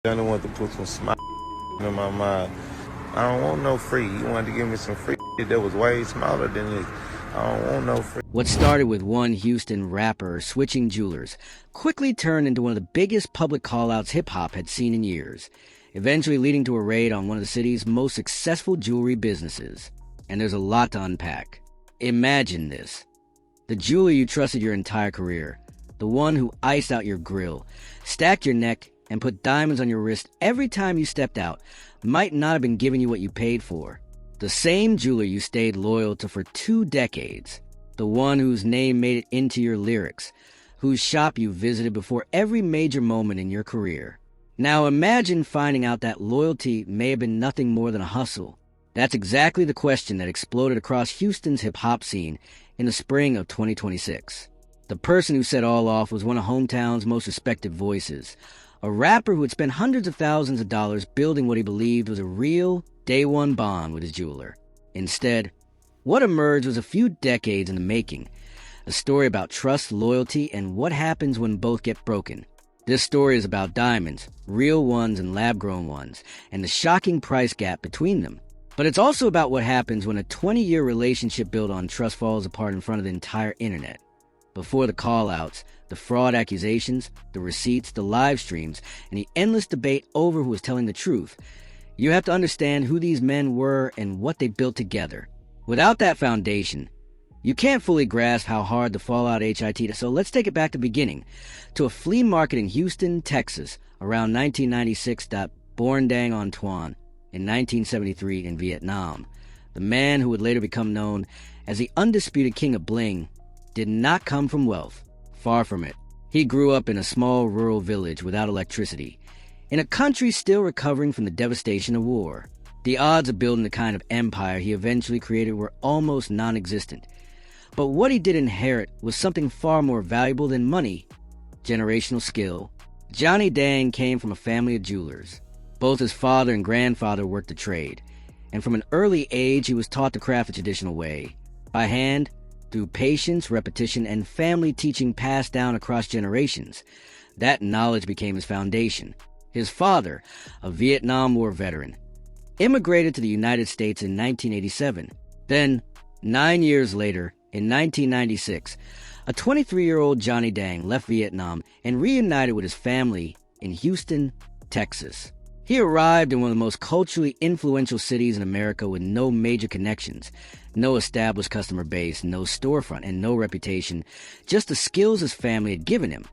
I don't want to put some smile in my mind. I don't want no free. You wanted to give me some free that was way smaller than this. I don't want no free. What started with one Houston rapper switching jewelers quickly turned into one of the biggest public call-outs hip-hop had seen in years, eventually leading to a raid on one of the city's most successful jewelry businesses. And there's a lot to unpack. Imagine this. The jeweler you trusted your entire career, the one who iced out your grill, stacked your neck, and put diamonds on your wrist every time you stepped out, might not have been giving you what you paid for. The same jeweler you stayed loyal to for 2 decades. The one whose name made it into your lyrics. Whose shop you visited before every major moment in your career. Now imagine finding out that loyalty may have been nothing more than a hustle. That's exactly the question that exploded across Houston's hip-hop scene in the spring of 2026. The person who set all off was one of hometown's most respected voices. A rapper who had spent hundreds of thousands of dollars building what he believed was a real, day-one bond with his jeweler. Instead, what emerged was a few decades in the making. A story about trust, loyalty, and what happens when both get broken. This story is about diamonds, real ones and lab-grown ones, and the shocking price gap between them. But it's also about what happens when a 20-year relationship built on trust falls apart in front of the entire internet. Before the call-outs, the fraud accusations, the receipts, the live streams, and the endless debate over who was telling the truth, you have to understand who these men were and what they built together. Without that foundation, you can't fully grasp how hard the fallout hit. So let's take it back to the beginning, to a flea market in Houston, Texas, around 1996. Born Dang Antoine in 1973 in Vietnam, the man who would later become known as the undisputed king of bling did not come from wealth. Far from it. He grew up in a small rural village without electricity, in a country still recovering from the devastation of war. The odds of building the kind of empire he eventually created were almost non-existent. But what he did inherit was something far more valuable than money: generational skill. Johnny Dang came from a family of jewelers. Both his father and grandfather worked the trade, and from an early age he was taught to craft the traditional way, by hand, through patience, repetition, and family teaching passed down across generations. That knowledge became his foundation. His father, a Vietnam War veteran, immigrated to the United States in 1987. Then, 9 years later, in 1996, a 23-year-old Johnny Dang left Vietnam and reunited with his family in Houston, Texas. He arrived in one of the most culturally influential cities in America with no major connections, no established customer base, no storefront, and no reputation, just the skills his family had given him.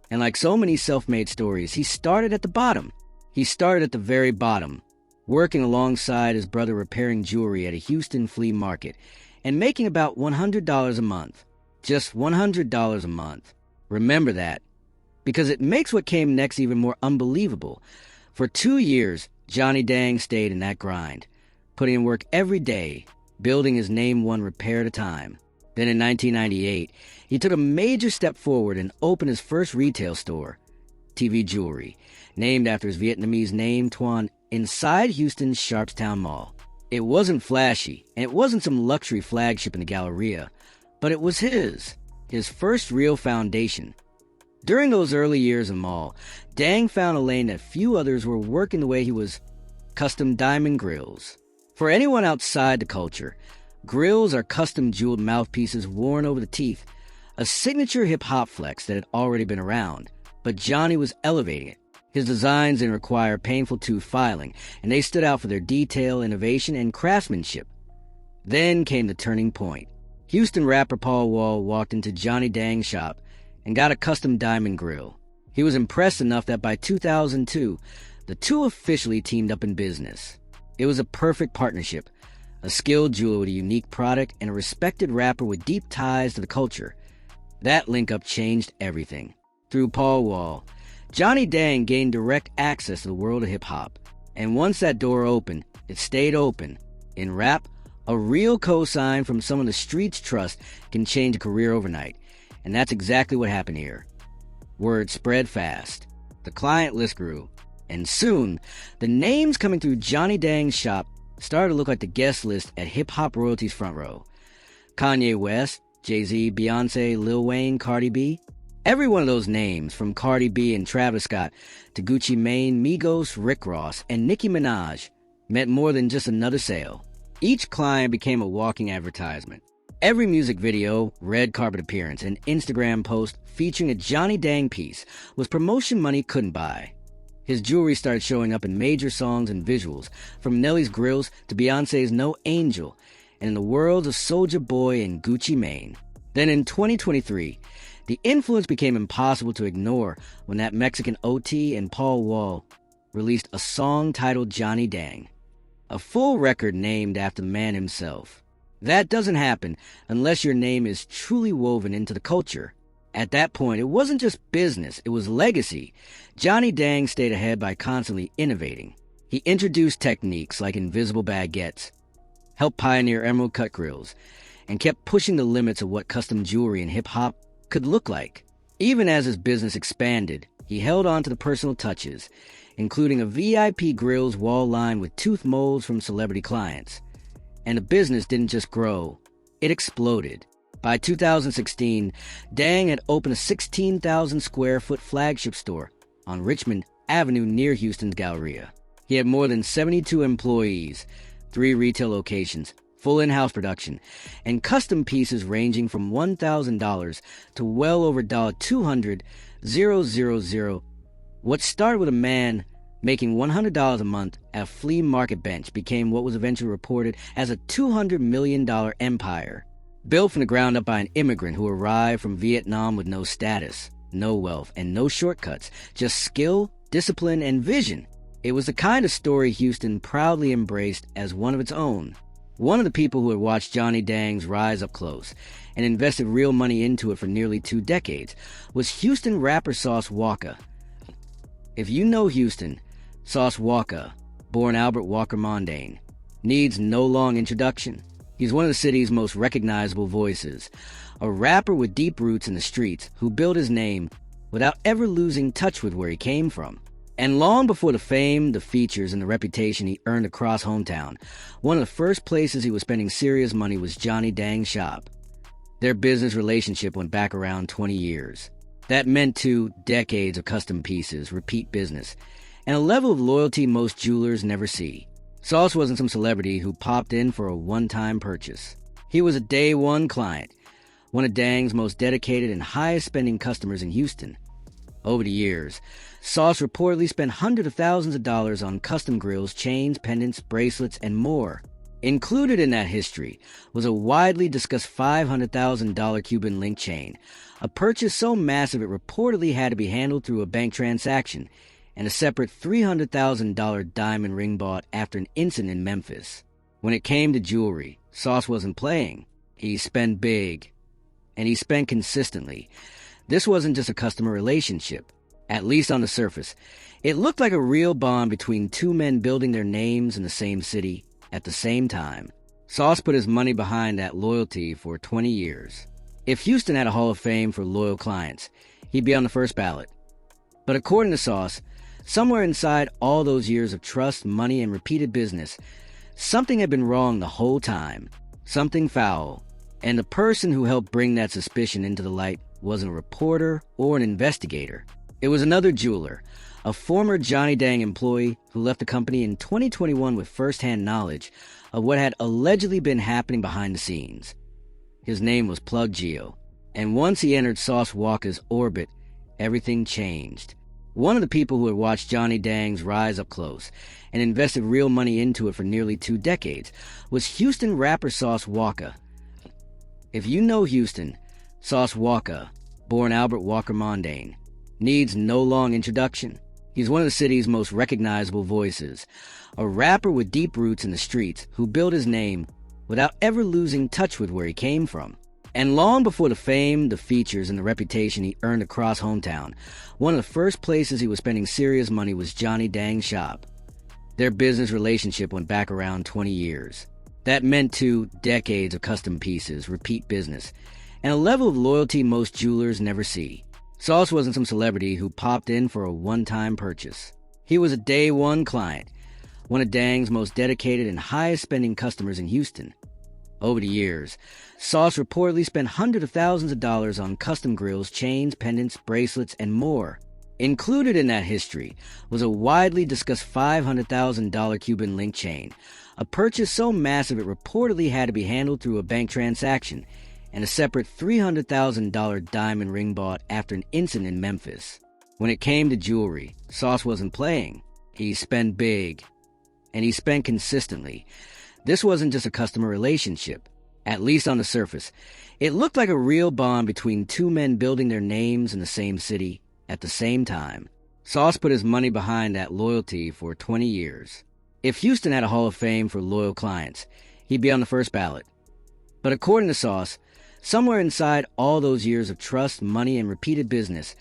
And like so many self-made stories, he started at the bottom. He started at the very bottom, working alongside his brother repairing jewelry at a Houston flea market and making about $100 a month. Just $100 a month. Remember that, because it makes what came next even more unbelievable. For 2 years, Johnny Dang stayed in that grind, putting in work every day, building his name one repair at a time. Then in 1998, he took a major step forward and opened his first retail store, TV Jewelry, named after his Vietnamese name, Tuan, inside Houston's Sharpstown Mall. It wasn't flashy, and it wasn't some luxury flagship in the Galleria, but it was his first real foundation. During those early years of mall, Dang found a lane that few others were working the way he was: custom diamond grills. For anyone outside the culture, grills are custom jeweled mouthpieces worn over the teeth, a signature hip-hop flex that had already been around, but Johnny was elevating it. His designs didn't require painful tooth filing, and they stood out for their detail, innovation, and craftsmanship. Then came the turning point. Houston rapper Paul Wall walked into Johnny Dang's shop and got a custom diamond grill. He was impressed enough that by 2002, the two officially teamed up in business. It was a perfect partnership, a skilled jeweler with a unique product and a respected rapper with deep ties to the culture. That link-up changed everything. Through Paul Wall, Johnny Dang gained direct access to the world of hip-hop. And once that door opened, it stayed open. In rap, a real cosign from someone the streets trust can change a career overnight. And that's exactly what happened here. Word spread fast. The client list grew. And soon, the names coming through Johnny Dang's shop started to look like the guest list at hip-hop royalty's front row. Kanye West, Jay-Z, Beyonce, Lil Wayne, Cardi B. Every one of those names, from Cardi B and Travis Scott to Gucci Mane, Migos, Rick Ross, and Nicki Minaj, meant more than just another sale. Each client became a walking advertisement. Every music video, red carpet appearance, and Instagram post featuring a Johnny Dang piece was promotion money couldn't buy. His jewelry started showing up in major songs and visuals, from Nelly's Grills to Beyoncé's No Angel, and in the worlds of Soulja Boy and Gucci Mane. Then in 2023, the influence became impossible to ignore when that Mexican OT and Paul Wall released a song titled Johnny Dang, a full record named after the man himself. That doesn't happen unless your name is truly woven into the culture. At that point, it wasn't just business, it was legacy. Johnny Dang stayed ahead by constantly innovating. He introduced techniques like invisible baguettes, helped pioneer emerald cut grills, and kept pushing the limits of what custom jewelry and hip-hop could look like. Even as his business expanded, he held on to the personal touches, including a VIP grills wall lined with tooth molds from celebrity clients. And the business didn't just grow, it exploded. By 2016, Dang had opened a 16,000 square foot flagship store on Richmond Avenue near Houston's Galleria. He had more than 72 employees, 3 retail locations, full in-house production, and custom pieces ranging from $1,000 to well over $200,000. What started with a man making $100 a month at a flea market bench became what was eventually reported as a $200 million empire, built from the ground up by an immigrant who arrived from Vietnam with no status, no wealth, and no shortcuts, just skill, discipline, and vision. It was the kind of story Houston proudly embraced as one of its own. One of the people who had watched Johnny Dang's rise up close and invested real money into it for nearly 2 decades was Houston rapper Sauce Walka. If you know Houston, Sauce Walka, born Albert Walker Mondane, needs no long introduction. He's one of the city's most recognizable voices, a rapper with deep roots in the streets who built his name without ever losing touch with where he came from. And long before the fame, the features, and the reputation he earned across hometown, one of the first places he was spending serious money was Johnny Dang's shop. Their business relationship went back around 20 years. That meant 2 decades of custom pieces, repeat business, and a level of loyalty most jewelers never see. Sauce wasn't some celebrity who popped in for a one-time purchase. He was a day-one client, one of Dang's most dedicated and highest-spending customers in Houston. Over the years, Sauce reportedly spent hundreds of thousands of dollars on custom grills, chains, pendants, bracelets, and more. Included in that history was a widely discussed $500,000 Cuban link chain, a purchase so massive it reportedly had to be handled through a bank transaction, and a separate $300,000 diamond ring bought after an incident in Memphis. When it came to jewelry, Sauce wasn't playing. He spent big, and he spent consistently. This wasn't just a customer relationship. At least on the surface, it looked like a real bond between 2 men building their names in the same city at the same time. Sauce put his money behind that loyalty for 20 years. If Houston had a Hall of Fame for loyal clients, he'd be on the first ballot. But according to Sauce, somewhere inside all those years of trust, money, and repeated business, something had been wrong the whole time. Something foul. And the person who helped bring that suspicion into the light wasn't a reporter or an investigator. It was another jeweler, a former Johnny Dang employee who left the company in 2021 with first-hand knowledge of what had allegedly been happening behind the scenes. His name was Plug Geo, and once he entered Sauce Walka's orbit, everything changed. One of the people who had watched Johnny Dang's rise up close and invested real money into it for nearly 2 decades was Houston rapper Sauce Walka. If you know Houston, Sauce Walka, born Albert Walker Mondane, needs no long introduction. He's one of the city's most recognizable voices, a rapper with deep roots in the streets who built his name without ever losing touch with where he came from. And long before the fame, the features, and the reputation he earned across hometown, one of the first places he was spending serious money was Johnny Dang's shop. Their business relationship went back around 20 years. That meant 2 decades of custom pieces, repeat business, and a level of loyalty most jewelers never see. Sauce wasn't some celebrity who popped in for a one-time purchase. He was a day-one client, one of Dang's most dedicated and highest-spending customers in Houston. Over the years, Sauce reportedly spent hundreds of thousands of dollars on custom grills, chains, pendants, bracelets, and more. Included in that history was a widely discussed $500,000 Cuban link chain, a purchase so massive it reportedly had to be handled through a bank transaction, and a separate $300,000 diamond ring bought after an incident in Memphis. When it came to jewelry, Sauce wasn't playing. He spent big, and he spent consistently. This wasn't just a customer relationship, at least on the surface. It looked like a real bond between two men building their names in the same city at the same time. Sauce put his money behind that loyalty for 20 years. If Houston had a Hall of Fame for loyal clients, he'd be on the first ballot. But according to Sauce, somewhere inside all those years of trust, money, and repeated business,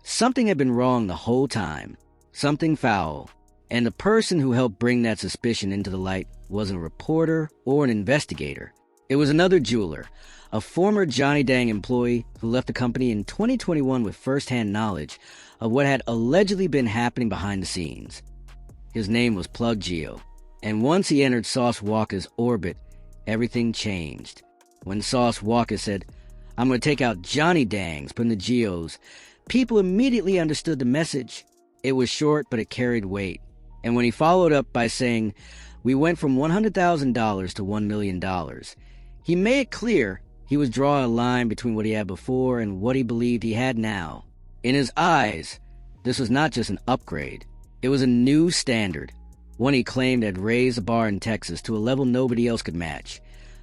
something had been wrong the whole time. Something foul. And the person who helped bring that suspicion into the light wasn't a reporter or an investigator. It was another jeweler, a former Johnny Dang employee who left the company in 2021 with first-hand knowledge of what had allegedly been happening behind the scenes. His name was Plug Geo, and once he entered Sauce Walker's orbit, everything changed. When Sauce Walker said, "I'm going to take out Johnny Dangs, put in the Geos," people immediately understood the message. It was short, but it carried weight. And when he followed up by saying, "We went from $100,000 to $1 million, he made it clear he was drawing a line between what he had before and what he believed he had now. In his eyes, this was not just an upgrade. It was a new standard, one he claimed had raised the bar in Texas to a level nobody else could match.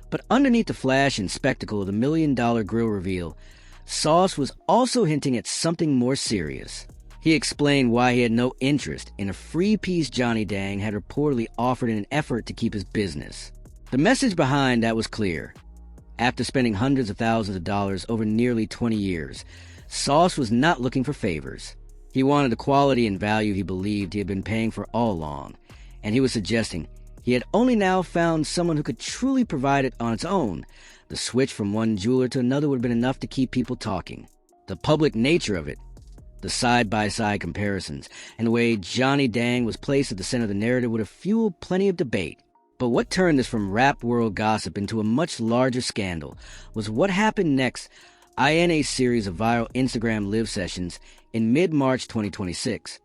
But underneath the flash and spectacle of the $1 million grill reveal, Sauce was also hinting at something more serious. He explained why he had no interest in a free piece Johnny Dang had reportedly offered in an effort to keep his business. The message behind that was clear. After spending hundreds of thousands of dollars over nearly 20 years, Sauce was not looking for favors. He wanted the quality and value he believed he had been paying for all along, and he was suggesting he had only now found someone who could truly provide it on its own. The switch from one jeweler to another would have been enough to keep people talking. The public nature of it, the side-by-side comparisons, and the way Johnny Dang was placed at the center of the narrative would have fueled plenty of debate. But what turned this from rap world gossip into a much larger scandal was what happened next, in a series of viral Instagram live sessions in mid-March 2026.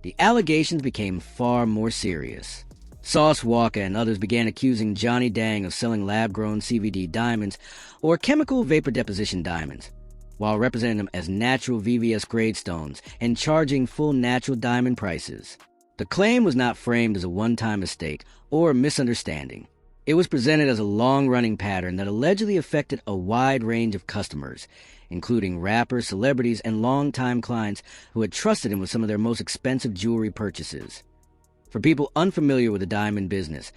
The allegations became far more serious. Sauce Walker and others began accusing Johnny Dang of selling lab-grown CVD diamonds or chemical vapor deposition diamonds, while representing them as natural VVS grade stones and charging full natural diamond prices. The claim was not framed as a one-time mistake or a misunderstanding. It was presented as a long-running pattern that allegedly affected a wide range of customers, including rappers, celebrities, and longtime clients who had trusted him with some of their most expensive jewelry purchases. For people unfamiliar with the diamond business,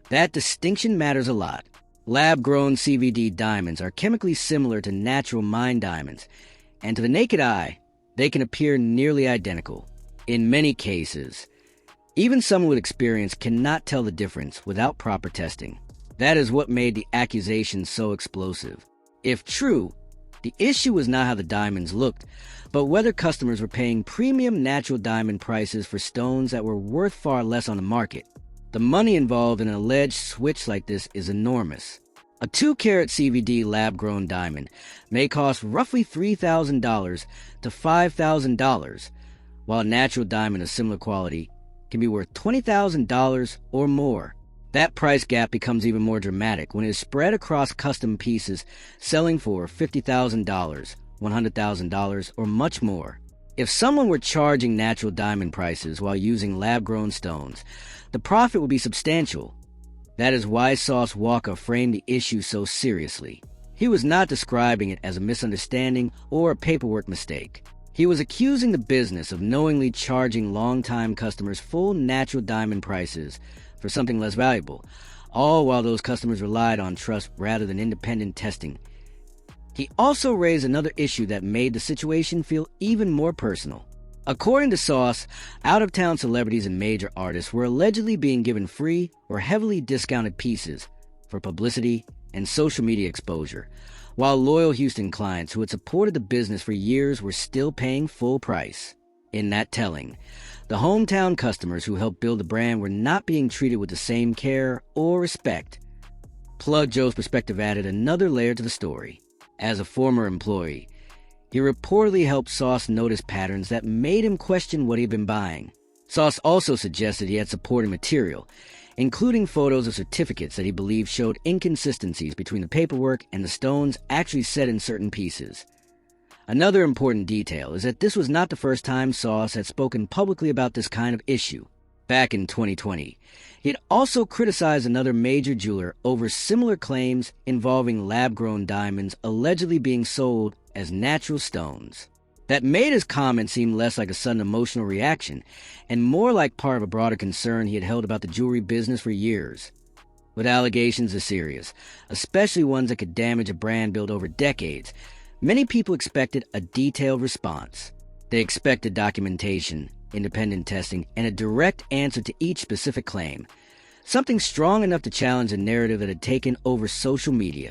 that distinction matters a lot. Lab-grown CVD diamonds are chemically similar to natural mined diamonds, and to the naked eye, they can appear nearly identical. In many cases, even someone with experience cannot tell the difference without proper testing. That is what made the accusations so explosive. If true, the issue was not how the diamonds looked, but whether customers were paying premium natural diamond prices for stones that were worth far less on the market. The money involved in an alleged switch like this is enormous. A 2-carat CVD lab-grown diamond may cost roughly $3,000 to $5,000, while a natural diamond of similar quality can be worth $20,000 or more. That price gap becomes even more dramatic when it is spread across custom pieces selling for $50,000, $100,000, or much more. If someone were charging natural diamond prices while using lab-grown stones, the profit would be substantial. That is why Sauce Walker framed the issue so seriously. He was not describing it as a misunderstanding or a paperwork mistake. He was accusing the business of knowingly charging longtime customers full natural diamond prices for something less valuable, all while those customers relied on trust rather than independent testing. He also raised another issue that made the situation feel even more personal. According to Sauce, out-of-town celebrities and major artists were allegedly being given free or heavily discounted pieces for publicity and social media exposure, while loyal Houston clients who had supported the business for years were still paying full price. In that telling, the hometown customers who helped build the brand were not being treated with the same care or respect. Plug Joe's perspective added another layer to the story. As a former employee, he reportedly helped Sauce notice patterns that made him question what he'd been buying. Sauce also suggested he had supporting material, including photos of certificates that he believed showed inconsistencies between the paperwork and the stones actually set in certain pieces. Another important detail is that this was not the first time Sauce had spoken publicly about this kind of issue. Back in 2020, he had also criticized another major jeweler over similar claims involving lab-grown diamonds allegedly being sold as natural stones. That made his comment seem less like a sudden emotional reaction and more like part of a broader concern he had held about the jewelry business for years. But allegations are serious, especially ones that could damage a brand built over decades. Many people expected a detailed response. They expected documentation, independent testing, and a direct answer to each specific claim. Something strong enough to challenge the narrative that had taken over social media.